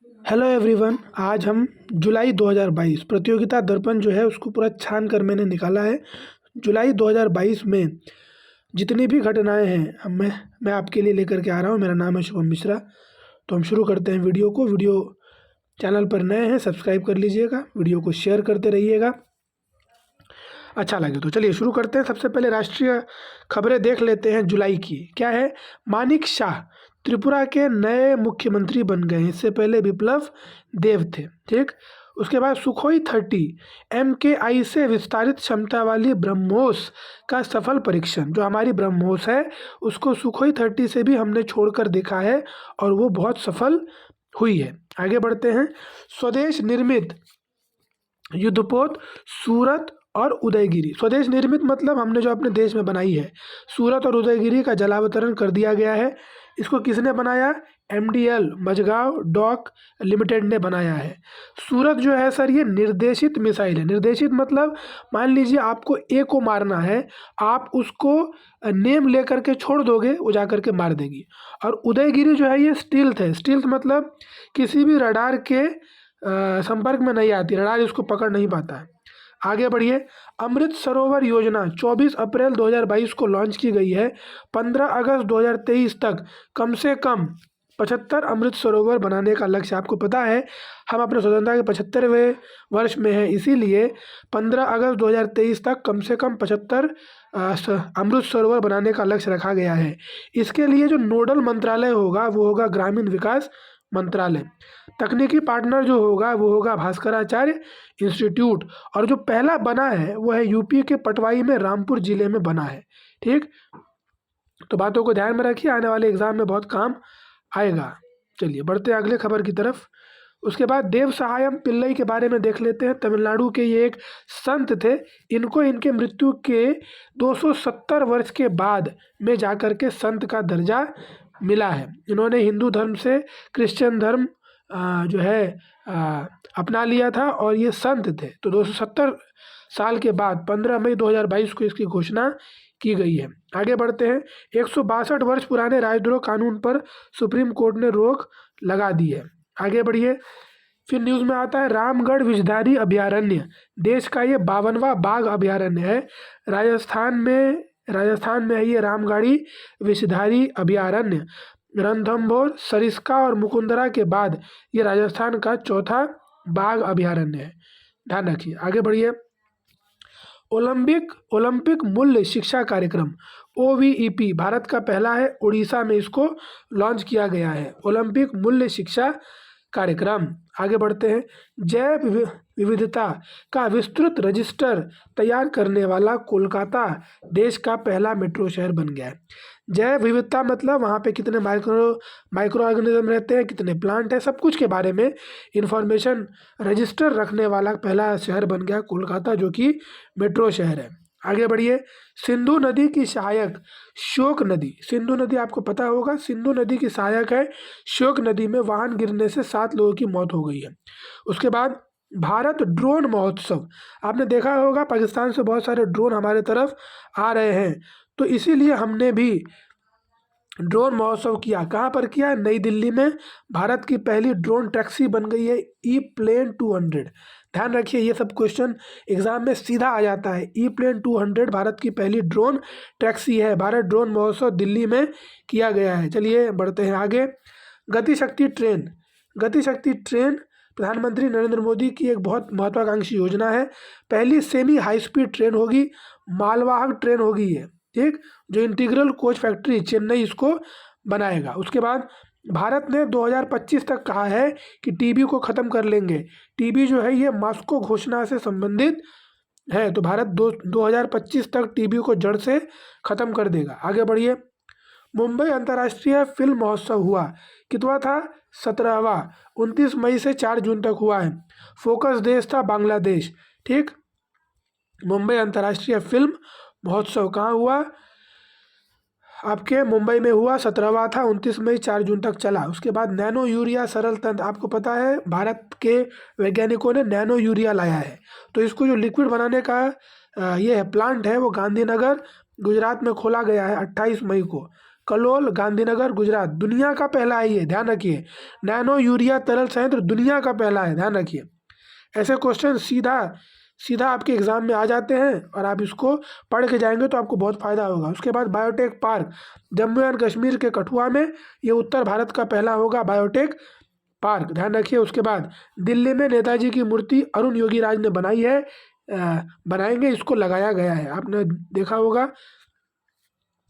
Hello everyone. आज हम जुलाई 2022 प्रतियोगिता दर्पण जो है उसको पूरा छान कर मैंने निकाला है। जुलाई 2022 में जितनी भी घटनाएं हैं अब मैं आपके लिए लेकर के आ रहा हूँ। मेरा नाम है शुभम मिश्रा। तो हम शुरू करते हैं वीडियो को। वीडियो चैनल पर नए हैं सब्सक्राइब कर लीजिएगा, वीडियो को शेयर करते रहिएगा अच्छा लगे तो। चलिए शुरू करते हैं। सबसे पहले राष्ट्रीय खबरें देख लेते हैं जुलाई की। क्या है? मानिक शाह त्रिपुरा के नए मुख्यमंत्री बन गए हैं। इससे पहले विप्लव देव थे। ठीक। उसके बाद सुखोई 30 MKI से विस्तारित क्षमता वाली ब्रह्मोस का सफल परीक्षण। जो हमारी ब्रह्मोस है उसको सुखोई 30 से भी हमने छोड़कर देखा है और वो बहुत सफल हुई है। आगे बढ़ते हैं। स्वदेश निर्मित युद्धपोत सूरत और उदयगिरी। स्वदेश निर्मित मतलब हमने जो अपने देश में बनाई है। सूरत और उदयगिरी का जलावतरण कर दिया गया है। इसको किसने बनाया? MDL मझगांव डॉक लिमिटेड ने बनाया है। सूरत जो है सर ये निर्देशित मिसाइल है। निर्देशित मतलब मान लीजिए आपको A को मारना है, आप उसको नेम लेकर के छोड़ दोगे, वो जा करके मार देगी। और उदयगिरी जो है ये स्टील्थ है। स्टील्थ मतलब किसी भी रडार के संपर्क में नहीं आती, रडार इसको पकड़ नहीं पाता है। आगे बढ़िए। अमृत सरोवर योजना 24 अप्रैल 2022 को लॉन्च की गई है। 15 अगस्त 2023 तक कम से कम 75 अमृत सरोवर बनाने का लक्ष्य। आपको पता है हम अपने स्वतंत्रता के 75वें वर्ष में हैं, इसीलिए 15 अगस्त 2023 तक कम से कम 75 अमृत सरोवर बनाने का लक्ष्य रखा गया है। इसके लिए जो नोडल मंत्रालय होगा वो होगा ग्रामीण विकास मंत्रालय। तकनीकी पार्टनर जो होगा वो होगा भास्कराचार्य इंस्टीट्यूट। और जो पहला बना है वो है यूपी के पटवाई में, रामपुर जिले में बना है। ठीक। तो बातों को ध्यान में रखिए, आने वाले एग्जाम में बहुत काम आएगा। चलिए बढ़ते हैं अगले खबर की तरफ। उसके बाद देव सहायम पिल्लई के बारे में देख लेते हैं। तमिलनाडु के ये एक संत थे। इनको इनके मृत्यु के 270 वर्ष के बाद में जाकर के संत का दर्जा मिला है। इन्होंने हिंदू धर्म से क्रिश्चियन धर्म जो है अपना लिया था और ये संत थे। तो 270 साल के बाद 15 मई 2022 को इसकी घोषणा की गई है। आगे बढ़ते हैं। 162 वर्ष पुराने राजद्रोह कानून पर सुप्रीम कोर्ट ने रोक लगा दी है। आगे बढ़िए। फिर न्यूज़ में आता है रामगढ़ विषधारी अभयारण्य देश का ये 52वां बाघ अभयारण्य है। राजस्थान में है ये रामगढ़ी विषधारी अभयारण्य। रणथंभौर, सरिस्का और मुकुंदरा के बाद ये राजस्थान का चौथा बाघ अभयारण्य है। ध्यान रखिए। आगे बढ़िए। ओलंपिक मूल्य शिक्षा कार्यक्रम OVEP भारत का पहला है। उड़ीसा में इसको लॉन्च किया गया है, ओलंपिक मूल्य शिक्षा कार्यक्रम। आगे बढ़ते हैं। जैव विविधता का विस्तृत रजिस्टर तैयार करने वाला कोलकाता देश का पहला मेट्रो शहर बन गया है। जैव विविधता मतलब वहाँ पे कितने माइक्रो ऑर्गेनिज्म रहते हैं, कितने प्लांट हैं, सब कुछ के बारे में इंफॉर्मेशन रजिस्टर रखने वाला पहला शहर बन गया कोलकाता, जो कि मेट्रो शहर है। आगे बढ़िए। सिंधु नदी की सहायक श्योक नदी। सिंधु नदी आपको पता होगा, सिंधु नदी की सहायक है। श्योक नदी में वाहन गिरने से 7 लोगों की मौत हो गई है। उसके बाद भारत ड्रोन महोत्सव। आपने देखा होगा पाकिस्तान से बहुत सारे ड्रोन हमारे तरफ आ रहे हैं, तो इसीलिए हमने भी ड्रोन महोत्सव किया। कहाँ पर किया? नई दिल्ली में। भारत की पहली ड्रोन टैक्सी बन गई है E-प्लेन 200। ध्यान रखिए ये सब क्वेश्चन एग्जाम में सीधा आ जाता है। E-प्लेन 200 भारत की पहली ड्रोन टैक्सी है। भारत ड्रोन महोत्सव दिल्ली में किया गया है। चलिए बढ़ते हैं आगे। गतिशक्ति ट्रेन। गतिशक्ति ट्रेन प्रधानमंत्री नरेंद्र मोदी की एक बहुत महत्वाकांक्षी योजना है। पहली सेमी हाई स्पीड ट्रेन होगी, मालवाहक ट्रेन होगी ये। ठीक। जो इंटीग्रल कोच फैक्ट्री चेन्नई इसको बनाएगा। उसके बाद भारत ने 2025 तक कहा है कि टीबी को ख़त्म कर लेंगे। टीबी जो है ये मॉस्को घोषणा से संबंधित है, तो भारत 2025 तक टीबी को जड़ से ख़त्म कर देगा। आगे बढ़िए। मुंबई अंतर्राष्ट्रीय फिल्म महोत्सव हुआ, कितवा था? 17वां। 29 मई से 4 जून तक हुआ है। फोकस देश था बांग्लादेश। ठीक। मुंबई अंतर्राष्ट्रीय फिल्म महोत्सव कहाँ हुआ? आपके मुंबई में हुआ। 17वां था, 29 मई 4 जून तक चला। उसके बाद नैनो यूरिया सरल तंत्र। आपको पता है भारत के वैज्ञानिकों ने नैनो यूरिया लाया है, तो इसको जो लिक्विड बनाने का ये है प्लांट है वो गांधीनगर गुजरात में खोला गया है 28 मई को। कलोल गांधीनगर गुजरात दुनिया का पहला है, ये ध्यान रखिए। नैनो यूरिया तरल संयंत्र दुनिया का पहला है, ध्यान रखिए। ऐसे क्वेश्चन सीधा सीधा आपके एग्जाम में आ जाते हैं और आप इसको पढ़ के जाएंगे तो आपको बहुत फायदा होगा। उसके बाद biotech park Jammu and Kashmir के कठुआ में, ये उत्तर भारत का पहला होगा बायोटेक पार्क, ध्यान रखिए। उसके बाद दिल्ली में नेताजी की मूर्ति अरुण योगी राज ने बनाई है, बनाएंगे, इसको लगाया गया है, आपने देखा होगा,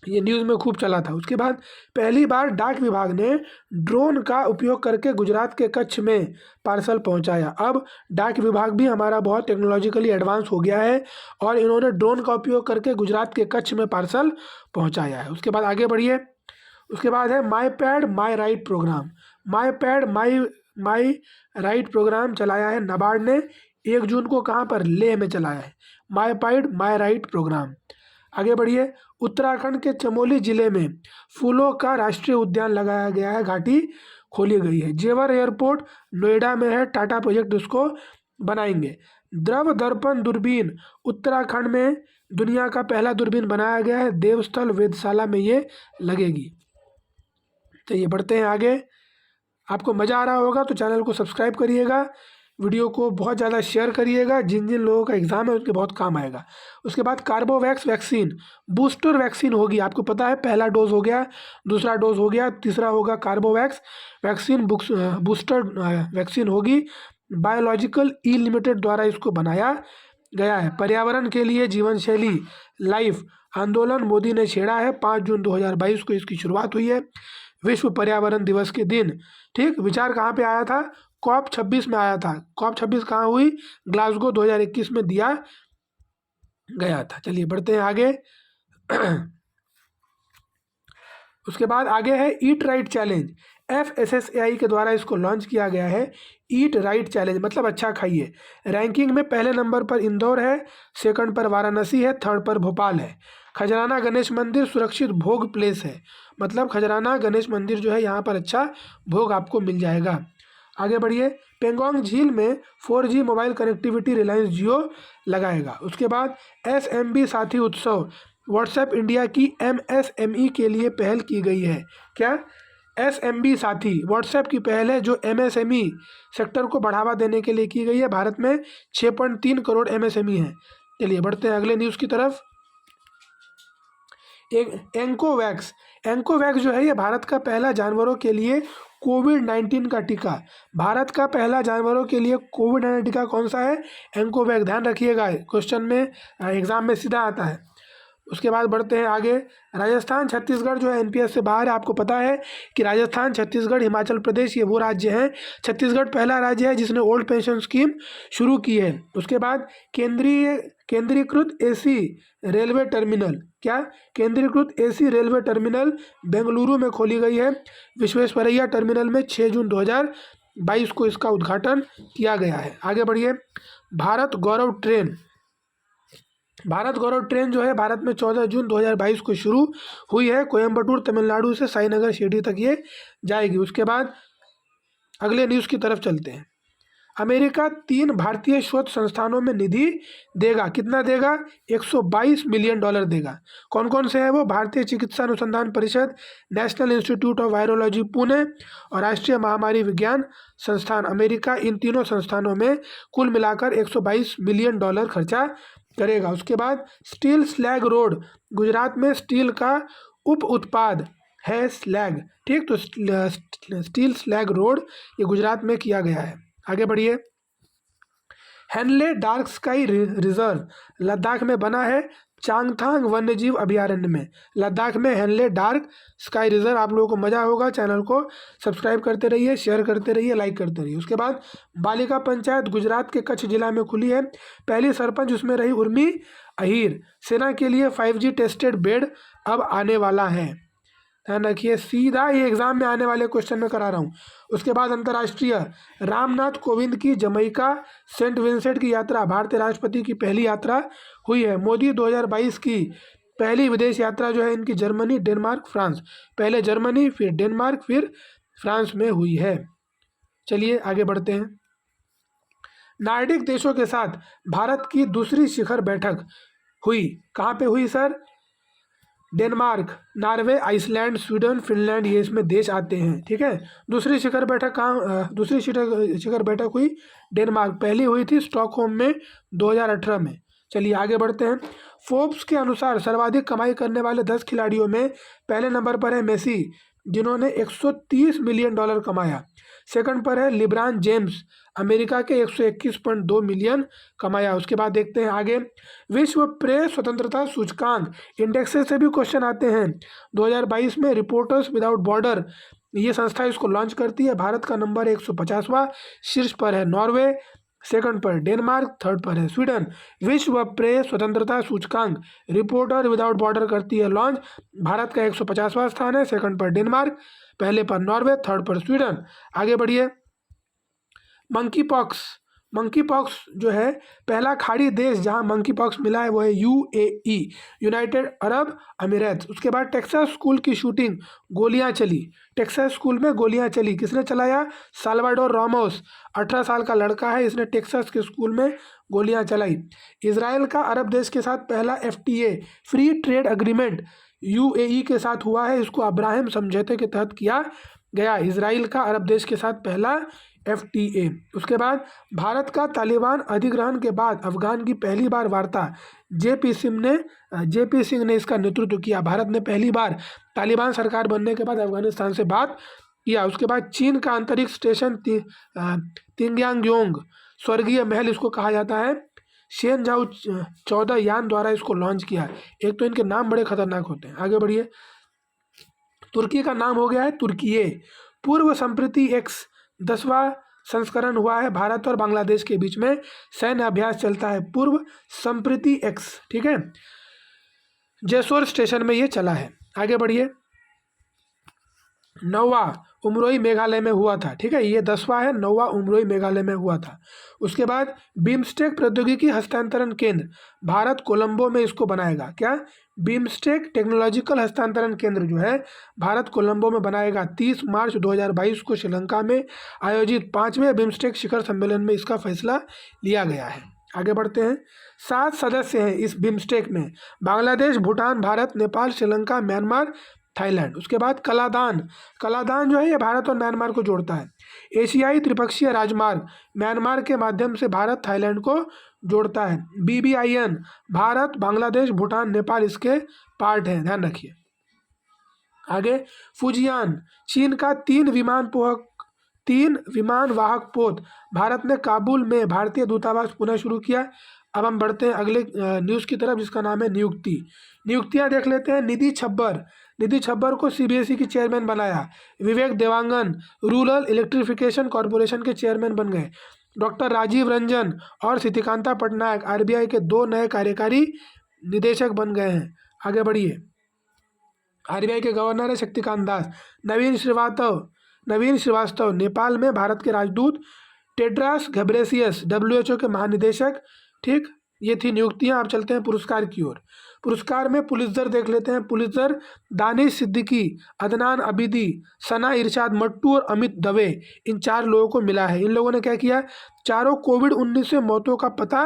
ये न्यूज़ में खूब चला था। उसके बाद पहली बार डाक विभाग ने ड्रोन का उपयोग करके गुजरात के कच्छ में पार्सल पहुंचाया। अब डाक विभाग भी हमारा बहुत टेक्नोलॉजिकली एडवांस हो गया है और इन्होंने ड्रोन का उपयोग करके गुजरात के कच्छ में पार्सल पहुंचाया है। उसके बाद आगे बढ़िए। उसके बाद है my pad my right program. My pad my right program चलाया है नाबार्ड ने, 1 जून को कहाँ पर, लेह में चलाया है my pad my right programme. आगे बढ़िए। उत्तराखंड के चमोली जिले में फूलों का राष्ट्रीय उद्यान लगाया गया है, घाटी खोली गई है। जेवर एयरपोर्ट नोएडा में है, टाटा प्रोजेक्ट उसको बनाएंगे। द्रव दर्पण दूरबीन उत्तराखंड में दुनिया का पहला दूरबीन बनाया गया है, देवस्थल वेधशाला में ये लगेगी। चलिए बढ़ते हैं आगे। आपको मज़ा आ रहा होगा तो चैनल को सब्सक्राइब करिएगा, वीडियो को बहुत ज़्यादा शेयर करिएगा, जिन जिन लोगों का एग्ज़ाम है उनके बहुत काम आएगा। उसके बाद कार्बोवैक्स वैक्सीन बूस्टर वैक्सीन होगी, आपको पता है पहला डोज हो गया, दूसरा डोज हो गया, तीसरा होगा कार्बोवैक्स वैक्सीन बूस्टर वैक्सीन होगी। बायोलॉजिकल ई लिमिटेड द्वारा इसको बनाया गया है। पर्यावरण के लिए जीवन शैली लाइफ आंदोलन मोदी ने छेड़ा है, 5 जून 2022 को इसकी शुरुआत हुई है, विश्व पर्यावरण दिवस के दिन। ठीक, विचार कहाँ पे आया था, COP 26 में आया था। COP 26 कहाँ हुई, ग्लासगो 2021 में दिया गया था। चलिए बढ़ते हैं आगे। उसके बाद आगे है ईट राइट चैलेंज, FSSAI के द्वारा इसको लॉन्च किया गया है। ईट राइट चैलेंज मतलब अच्छा खाइए। रैंकिंग में पहले नंबर पर इंदौर है, सेकंड पर वाराणसी है, थर्ड पर भोपाल है। खजराना गणेश मंदिर सुरक्षित भोग प्लेस है, मतलब खजराना गणेश मंदिर जो है यहाँ पर अच्छा भोग आपको मिल जाएगा। आगे बढ़िए। पेंगोंग झील में 4G मोबाइल कनेक्टिविटी रिलायंस जियो लगाएगा। उसके बाद SMB साथी उत्सव, व्हाट्सएप इंडिया की MSME के लिए पहल की गई है। क्या, SMB साथी व्हाट्सएप की पहल है जो MSME सेक्टर को बढ़ावा देने के लिए की गई है। भारत में 6.3 करोड़ MSME हैं। चलिए बढ़ते हैं अगले न्यूज़ की तरफ। एंकोवैक्स जो है ये भारत का पहला जानवरों के लिए कोविड-19 का टीका। भारत का पहला जानवरों के लिए कोविड-19 टीका कौन सा है, एंकोवैक्स, ध्यान रखिएगा, क्वेश्चन में एग्जाम में सीधा आता है। उसके बाद बढ़ते हैं आगे। राजस्थान छत्तीसगढ़ जो है एनपीएस से बाहर है, आपको पता है कि राजस्थान छत्तीसगढ़ हिमाचल प्रदेश ये वो राज्य हैं। छत्तीसगढ़ पहला राज्य है जिसने ओल्ड पेंशन स्कीम शुरू की है। उसके बाद केंद्रीकृत एसी रेलवे टर्मिनल, क्या, केंद्रीकृत एसी रेलवे टर्मिनल बेंगलुरु में खोली गई है। विश्वेश्वरैया टर्मिनल में 6 जून 2022 को इसका उद्घाटन किया गया है। आगे बढ़िए। भारत गौरव ट्रेन जो है भारत में 14 जून 2022 को शुरू हुई है। कोयंबटूर तमिलनाडु से साईनगर शिरडी तक ये जाएगी। उसके बाद अगले न्यूज़ की तरफ चलते हैं। अमेरिका 3 भारतीय शोध संस्थानों में निधि देगा, कितना देगा, $122 मिलियन देगा। कौन कौन से हैं वो, भारतीय चिकित्सा अनुसंधान परिषद, national institute of virology Pune और राष्ट्रीय महामारी विज्ञान संस्थान अमेरिका, इन तीनों संस्थानों में कुल मिलाकर $122 मिलियन खर्चा करेगा। उसके बाद स्टील स्लैग रोड, गुजरात में स्टील का उप उत्पाद है स्लैग, ठीक, तो स्टील स्लैग रोड ये गुजरात में किया गया है। आगे बढ़िए। Hanle dark sky reserve Ladakh में बना है, चांगथांग वन्यजीव अभयारण्य में। लद्दाख में हेनले डार्क स्काई रिजर्व। आप लोगों को मज़ा होगा, चैनल को सब्सक्राइब करते रहिए, शेयर करते रहिए, लाइक करते रहिए। उसके बाद बालिका पंचायत गुजरात के कच्छ जिला में खुली है, पहली सरपंच उसमें रही उर्मी अहीर। सेना के लिए 5G टेस्टेड बेड अब आने वाला है, ध्यान रखिए, सीधा ये एग्जाम में आने वाले क्वेश्चन में करा रहा हूँ। उसके बाद अंतर्राष्ट्रीय, रामनाथ कोविंद की जमैका सेंट विंसेंट की यात्रा, भारतीय राष्ट्रपति की पहली यात्रा हुई है। मोदी 2022 की पहली विदेश यात्रा जो है इनकी जर्मनी, डेनमार्क, फ्रांस, पहले जर्मनी फिर डेनमार्क फिर फ्रांस में हुई है। चलिए आगे बढ़ते हैं। नार्डिक देशों के साथ भारत की दूसरी शिखर बैठक हुई, कहाँ पे हुई sir, Denmark, Norway, Iceland, Sweden, Finland, ये इसमें देश आते हैं। ठीक है। दूसरी शिखर बैठक हुई डेनमार्क, पहली हुई थी स्टॉकहोम में 2018 में। चलिए आगे बढ़ते हैं। फोर्ब्स के अनुसार सर्वाधिक कमाई करने वाले 10 खिलाड़ियों में पहले नंबर पर है मेसी, जिन्होंने $130 मिलियन कमाया। सेकंड पर है लिब्रान जेम्स, अमेरिका के 121.2 मिलियन कमाया। उसके बाद देखते हैं आगे। विश्व प्रेस स्वतंत्रता सूचकांक इंडेक्स से भी क्वेश्चन आते हैं। 2022 में रिपोर्टर्स विदाउट बॉर्डर ये संस्था इसको लॉन्च करती है। भारत का नंबर 150वां, शीर्ष पर है नॉर्वे, सेकंड पर डेनमार्क, थर्ड पर है स्वीडन। विश्व प्रेस स्वतंत्रता सूचकांक रिपोर्टर विदाउट बॉर्डर करती है लॉन्च। भारत का 150वां स्थान है, सेकंड पर डेनमार्क, पहले पर नॉर्वे, थर्ड पर स्वीडन। आगे बढ़िए। मंकी पॉक्स जो है, पहला खाड़ी देश जहां मंकी पॉक्स मिला है वो है यूएई, यूनाइटेड अरब अमीरात। उसके बाद टेक्सास स्कूल की शूटिंग, गोलियां चली। टेक्सास स्कूल में गोलियां चली, किसने चलाया? साल्वाडोर रामोस, 18 साल का लड़का है, इसने टेक्सास के स्कूल में गोलियां चलाई। इजराइल का अरब देश के साथ पहला FTA free trade agreement UAE के साथ हुआ है। इसको अब्राहम समझौते के तहत किया गया। इजराइल का अरब देश के साथ पहला FTA। उसके बाद भारत का तालिबान अधिग्रहण के बाद अफगान की पहली बार वार्ता, JP सिंह ने इसका नेतृत्व किया। भारत ने पहली बार तालिबान सरकार बनने के बाद अफगानिस्तान से बात किया। उसके बाद चीन का अंतरिक्ष स्टेशन तिंगयांगयोंग, स्वर्गीय महल इसको कहा जाता है, शेनझाओ 14 यान द्वारा इसको लॉन्च किया। एक तो इनके नाम बड़े खतरनाक होते हैं। आगे बढ़िए। तुर्की का नाम हो गया है तुर्कीये। पूर्व संप्रति X 10वां संस्करण हुआ है। भारत और बांग्लादेश के बीच में सैन्य अभ्यास चलता है, पूर्व संप्रति X। ठीक है। जेसोर स्टेशन में ये चला है। आगे बढ़िए। 9वां उमरोई मेघालय में हुआ था। ठीक है, ये 10वां है, 9वां उमरोई मेघालय में हुआ था। उसके बाद बिम्स्टेक प्रौद्योगिकी हस्तांतरण केंद्र, भारत कोलंबो में इसको बनाएगा। क्या? बिम्स्टेक टेक्नोलॉजिकल हस्तांतरण केंद्र जो है भारत कोलंबो में बनाएगा। 30 मार्च 2022 को श्रीलंका में आयोजित 5वें बिम्स्टेक शिखर सम्मेलन में इसका फैसला लिया गया है। आगे बढ़ते हैं। 7 सदस्य हैं इस बिम्स्टेक में, बांग्लादेश, भूटान, भारत, नेपाल, श्रीलंका, म्यांमार, थाईलैंड। उसके बाद कलादान जो है ये भारत और म्यांमार को जोड़ता है। एशियाई त्रिपक्षीय राजमार्ग, म्यांमार के माध्यम से भारत थाईलैंड को जोड़ता है। BBIN, भारत, बांग्लादेश, भूटान, नेपाल इसके पार्ट हैं, ध्यान रखिए। आगे फुजियान, चीन का 3 विमान वाहक पोत, भारत ने काबुल में भारतीय दूतावास पुनः शुरू किया। अब हम बढ़ते हैं अगले न्यूज़ की तरफ, जिसका नाम है नियुक्तियां देख लेते हैं। निधि छब्बर को CBSE की चेयरमैन बनाया। विवेक देवांगन रूरल इलेक्ट्रिफिकेशन कॉरपोरेशन के चेयरमैन बन गए। डॉक्टर राजीव रंजन और सिद्धिकांता पटनायक RBI के 2 नए कार्यकारी निदेशक बन गए हैं। आगे बढ़िए। RBI के गवर्नर है शक्तिकांत दास। नवीन श्रीवास्तव नेपाल में भारत के राजदूत। टेड्रास घेब्रेयेसस WHO के महानिदेशक। ठीक, ये थी नियुक्तियां। अब चलते हैं पुरस्कार की ओर। पुरस्कार में पुलित्जर देख लेते हैं। पुलित्जर दानिश सिद्दीकी, अदनान अबीदी, सना इरशाद मट्टू और अमित दवे, इन 4 लोगों को मिला है। इन लोगों ने क्या किया? चारों कोविड-19 से मौतों का पता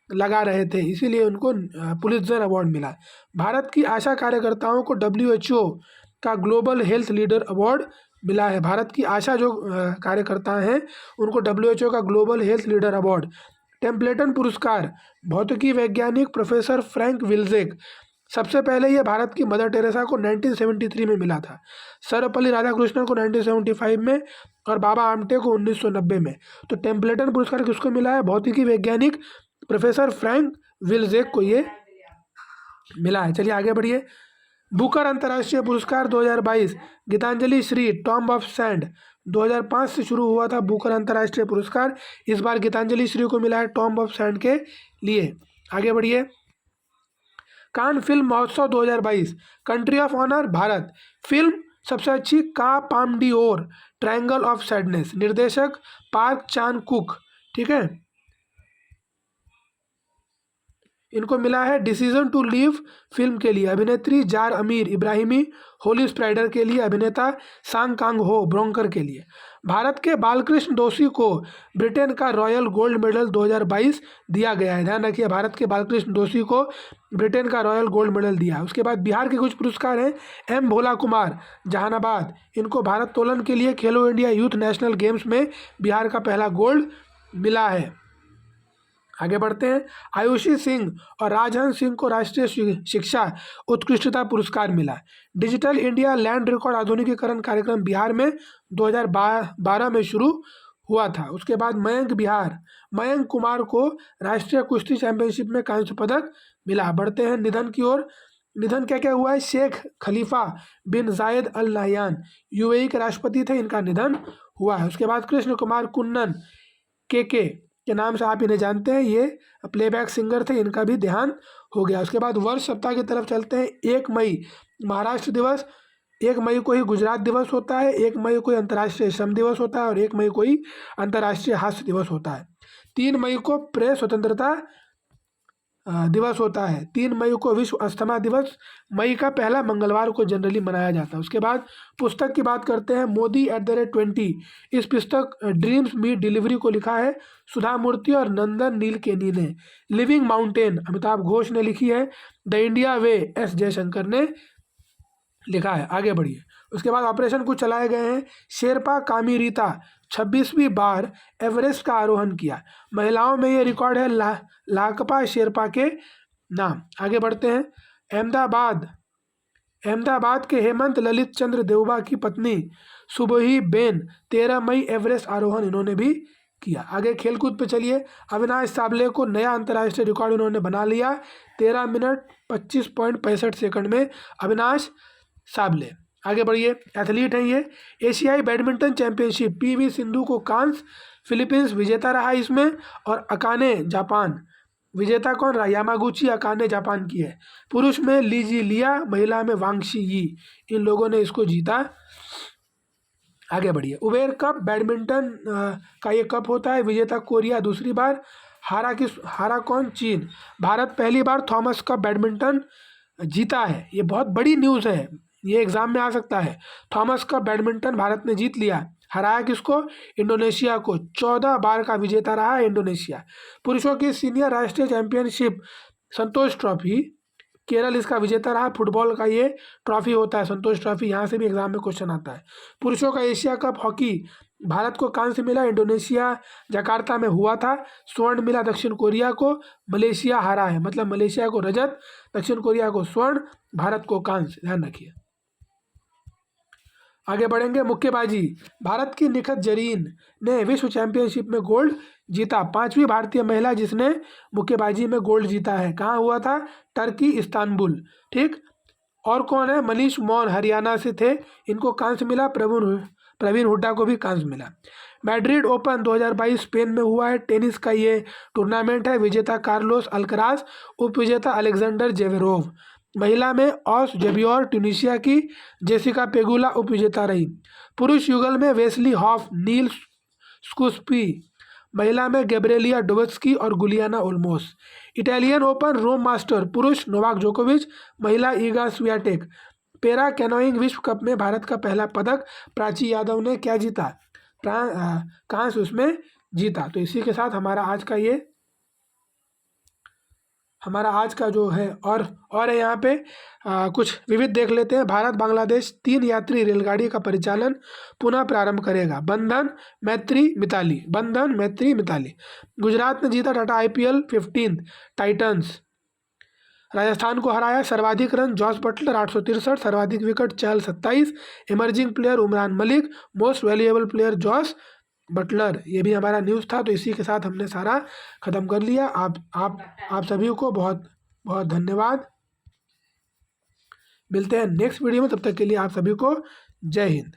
लगा रहे थे, इसीलिए उनको पुलित्जर अवार्ड मिला। भारत की आशा कार्यकर्ताओं को WHO का ग्लोबल हेल्थ लीडर अवार्ड मिला है। भारत की आशा जो कार्यकर्ता हैं उनको WHO का global health leader award. Templeton पुरस्कार, भौतिकी वैज्ञानिक प्रोफेसर फ्रैंक विल्जेक, सबसे पहले ये भारत की मदर टेरेसा को 1973 में मिला था, सर्वपल्ली राधाकृष्णन को 1975 में और बाबा आमटे को 1990 में। तो टेम्पलेटन पुरस्कार किसको मिला है? भौतिकी वैज्ञानिक प्रोफेसर फ्रैंक विल्जेक को ये मिला है। चलिए आगे बढ़िए। बुकर अंतर्राष्ट्रीय पुरस्कार 2022, Geetanjali Shree tomb of sand, 2005 से शुरू हुआ था बुकर अंतर्राष्ट्रीय पुरस्कार। इस बार गीतांजलि श्री को मिला है टॉम्ब ऑफ सैंड के लिए। आगे बढ़िए। कान फिल्म महोत्सव 2022, country of honour Bharat. Film सबसे अच्छी का Palme d'Or, triangle of sadness, निर्देशक पार्क चान कुक। ठीक है, इनको मिला है डिसीजन टू लीव फिल्म के लिए अभिनेत्री जार अमीर इब्राहिमी, होली स्प्राइडर के लिए अभिनेता सांग कांग हो ब्रोंकर के लिए। भारत के बालकृष्ण दोषी को ब्रिटेन का रॉयल गोल्ड मेडल 2022 दिया गया है। ध्यान रखिए, भारत के बालकृष्ण दोषी को ब्रिटेन का रॉयल गोल्ड मेडल दिया है। उसके बाद बिहार के कुछ पुरस्कार हैं। एम भोला कुमार, जहानाबाद, इनको भारोत्तोलन के लिए खेलो इंडिया यूथ नेशनल गेम्स में बिहार का पहला गोल्ड मिला है। आगे बढ़ते हैं। आयुषी सिंह और राजहंस सिंह को राष्ट्रीय शिक्षा उत्कृष्टता पुरस्कार मिला। डिजिटल इंडिया लैंड रिकॉर्ड आधुनिकीकरण कार्यक्रम बिहार में 2012 में शुरू हुआ था। उसके बाद मयंक कुमार को राष्ट्रीय कुश्ती चैंपियनशिप में कांस्य पदक मिला। बढ़ते हैं निधन की ओर। निधन क्या क्या हुआ है? शेख खलीफा बिन जायद अल नहयान यूएई के राष्ट्रपति थे, इनका निधन हुआ है। उसके बाद कृष्ण कुमार कुन्नन के नाम से आप इन्हें जानते हैं, ये प्लेबैक सिंगर थे, इनका भी देहांत हो गया। उसके बाद वर्ष सप्ताह की तरफ चलते हैं। 1 मई महाराष्ट्र दिवस, 1 मई को ही गुजरात दिवस होता है, 1 मई को ही अंतर्राष्ट्रीय श्रम दिवस होता है और 1 मई को ही अंतर्राष्ट्रीय हास्य दिवस होता है। 3 मई को प्रेस स्वतंत्रता दिवस होता है। 3 मई को विश्व अस्थमा दिवस मई का पहला मंगलवार को जनरली मनाया जाता है। उसके बाद पुस्तक की बात करते हैं। मोदी @20। इस पुस्तक ड्रीम्स मीट डिलीवरी को लिखा है सुधा मूर्ति और नंदन नीलकेनी ने। लिविंग माउंटेन अमिताभ घोष ने लिखी है। The India way S Jaishankar ने लिखा है। आगे बढ़िए। उसके बाद ऑपरेशन कुछ चलाए गए हैं। शेरपा कामी रीता 26वीं बार एवरेस्ट का आरोहण किया। महिलाओं में ये रिकॉर्ड है लाकपा शेरपा के नाम। आगे बढ़ते हैं। अहमदाबाद के हेमंत ललित चंद्र देवबा की पत्नी सुबोही बेन 13 मई एवरेस्ट आरोहण इन्होंने भी किया। आगे खेलकूद पे चलिए। अविनाश साबले को नया अंतर्राष्ट्रीय रिकॉर्ड इन्होंने बना लिया। 13 मिनट 25.65 सेकंड में अविनाश साबले। आगे बढ़िए। एथलीट हैं ये। एशियाई बैडमिंटन चैंपियनशिप पीवी सिंधु को कांस्य, फिलीपींस विजेता रहा इसमें, और अकाने जापान। विजेता कौन रहा? यामागुची अकाने जापान की है। पुरुष में लीजी लिया, महिला में वांगशी यी, इन लोगों ने इसको जीता। आगे बढ़िए। उबेर कप बैडमिंटन का ये कप होता है। विजेता कोरिया दूसरी बार। हारा कौन? चीन। भारत पहली बार थॉमस कप बैडमिंटन जीता है। ये बहुत बड़ी न्यूज़ है, ये एग्जाम में आ सकता है। थॉमस कप बैडमिंटन भारत ने जीत लिया। हराया किसको? इंडोनेशिया को। 14 बार का विजेता रहा है इंडोनेशिया। पुरुषों की सीनियर राष्ट्रीय चैंपियनशिप संतोष ट्रॉफी, केरल इसका विजेता रहा। फुटबॉल का ये ट्रॉफी होता है संतोष ट्रॉफी, यहाँ से भी एग्जाम में क्वेश्चन आता है। पुरुषों का एशिया कप हॉकी भारत को कांस्य मिला। इंडोनेशिया जकार्ता में हुआ था। स्वर्ण मिला दक्षिण कोरिया को। मलेशिया हारा है, मतलब मलेशिया को रजत, दक्षिण कोरिया को स्वर्ण, भारत को कांस्य। ध्यान रखिए। आगे बढ़ेंगे। मुक्केबाजी। भारत की निखत जरीन ने विश्व चैंपियनशिप में गोल्ड जीता। 5वीं भारतीय महिला जिसने मुक्केबाजी में गोल्ड जीता है। कहाँ हुआ था? Turkey, Istanbul. ठीक। और कौन है? मनीष मौन हरियाणा से थे, इनको कांस्य मिला। प्रवीण हुड्डा को भी कांस्य मिला। मैड्रिड ओपन 2022 स्पेन में हुआ है। टेनिस का ये टूर्नामेंट है। विजेता कार्लोस अल्कराज, उपविजेता अलेक्जेंडर जेवेरोव। महिला में ऑस जेबियोर ट्यूनीशिया की, जेसिका पेगुला उपविजेता रही। पुरुष युगल में वेस्ली हॉफ, नील स्कुस्पी। महिला में गैब्रिएला डोबत्स्की और गुलियाना ओल्मोस। इटालियन ओपन रोम मास्टर, पुरुष नोवाक जोकोविच, महिला ईगा स्वियाटेक। पैरा कैनोइंग विश्व कप में भारत का पहला पदक प्राची यादव ने क्या जीता? कांस्य उसमें जीता। तो इसी के साथ हमारा आज का जो है और है यहाँ पे कुछ विविध देख लेते हैं। भारत बांग्लादेश 3 यात्री रेलगाड़ी का परिचालन पुनः प्रारंभ करेगा। बंधन, मैत्री, मिताली। गुजरात ने जीता टाटा IPL 15 टाइटंस। राजस्थान को हराया। सर्वाधिक रन जॉस बटलर 863, सर्वाधिक wicket Chahal 27। Emerging player Umran Malik, most valuable player Jos Buttler. ये भी हमारा न्यूज़ था। तो इसी के साथ हमने सारा ख़त्म कर लिया। आप सभी को बहुत बहुत धन्यवाद। मिलते हैं नेक्स्ट वीडियो में, तब तक के लिए आप सभी को जय हिंद।